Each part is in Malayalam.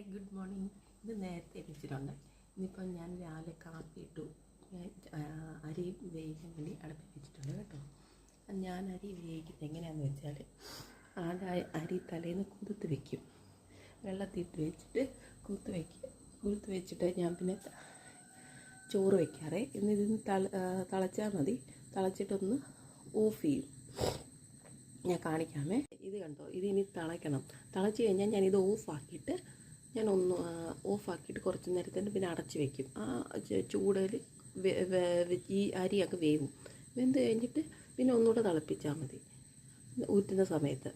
Hi good morning. ഇത് നേരത്തെ എണീച്ചിട്ടുണ്ട്. ഇന്നിപ്പം ഞാൻ രാവിലെ കാപ്പി ഇട്ടു. അരി വേവിക്കാൻ വേണ്ടി അടുപ്പിൽ വെച്ചിട്ടുണ്ട് കേട്ടോ. ഞാൻ അരി വേവിക്കുന്നത് എങ്ങനെയാണെന്ന് വെച്ചാൽ ആദ്യം അരി തലേന്ന് കുതിർത്ത് വയ്ക്കും. വെള്ളത്തിട്ട് വെച്ചിട്ട് കുതിർത്ത് വെച്ചിട്ട് ഞാൻ പിന്നെ ചോറ് വയ്ക്കാറേ. ഇതിന് തിളച്ചാൽ മതി. തിളച്ചിട്ടൊന്ന് ഓഫ് ചെയ്യും. ഞാൻ കാണിക്കാമേ. ഇത് കണ്ടോ, ഇതിനി തിളയ്ക്കണം. തിളച്ച് കഴിഞ്ഞാൽ ഞാനിത് ഓഫാക്കിയിട്ട് കുറച്ച് നേരത്തിന് പിന്നെ അടച്ച് വയ്ക്കും. ആ ചൂടിൽ ഈ അരിയൊക്കെ വേവും. വെന്ത് കഴിഞ്ഞിട്ട് പിന്നെ ഒന്നുകൂടെ തിളപ്പിച്ചാൽ മതി ഊറ്റുന്ന സമയത്ത്.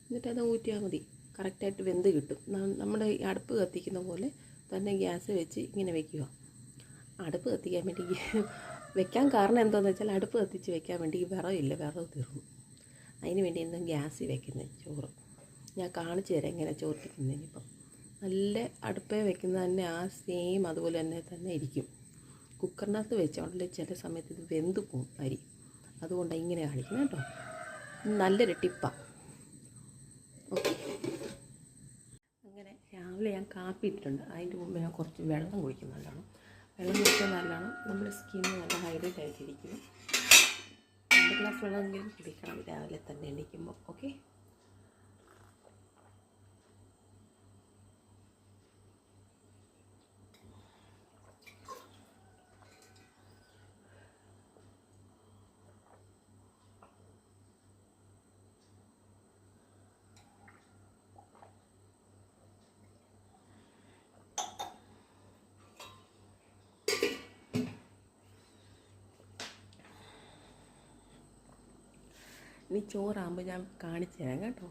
എന്നിട്ട് അത് ഊറ്റിയാൽ മതി. കറക്റ്റായിട്ട് വെന്ത് കിട്ടും. നമ്മൾ ഈ അടുപ്പ് കത്തിക്കുന്ന പോലെ തന്നെ ഗ്യാസ് വെച്ച് ഇങ്ങനെ വയ്ക്കുക. അടുപ്പ് കത്തിക്കാൻ വേണ്ടി വെക്കാൻ കാരണം എന്താണെന്ന് വെച്ചാൽ അടുപ്പ് കത്തിച്ച് വെക്കാൻ വേണ്ടി വിറക് തീർന്നു. അതിന് വേണ്ടി ഇന്ന് ഗ്യാസിൽ വെക്കുന്നത് ചോറ്. ഞാൻ കാണിച്ചു തരാം എങ്ങനെ ചോറ് വയ്ക്കുന്നതിനിപ്പം. നല്ല അടുപ്പേ വെക്കുന്നത് തന്നെ ആ സെയിം അതുപോലെ തന്നെ ഇരിക്കും. കുക്കറിനകത്ത് വെച്ചോണ്ടല്ലേ ചില സമയത്ത് ഇത് വെന്ത് പോവും അരി. അതുകൊണ്ടാണ് ഇങ്ങനെ കാണിക്കുന്നത് കേട്ടോ. നല്ലൊരു ടിപ്പാണ്. ഓക്കെ, അങ്ങനെ രാവിലെ ഞാൻ കാപ്പി ഇട്ടിട്ടുണ്ട്. അതിൻ്റെ മുമ്പ് ഞാൻ കുറച്ച് വെള്ളം കുടിക്കും. നല്ലോണം വെള്ളം കുടിക്കാൻ നല്ലോണം നമ്മുടെ സ്കിന്ന് നല്ല ഹൈഡ്രേറ്റ് ആയിട്ടിരിക്കും. 2 ഗ്ലാസ് വെള്ളമെങ്കിലും കുടിക്കണം രാവിലെ തന്നെ എണീക്കുമ്പോൾ. ഓക്കെ, ഇനി ചോറാകുമ്പോൾ ഞാൻ കാണിച്ചു തരാം കേട്ടോ.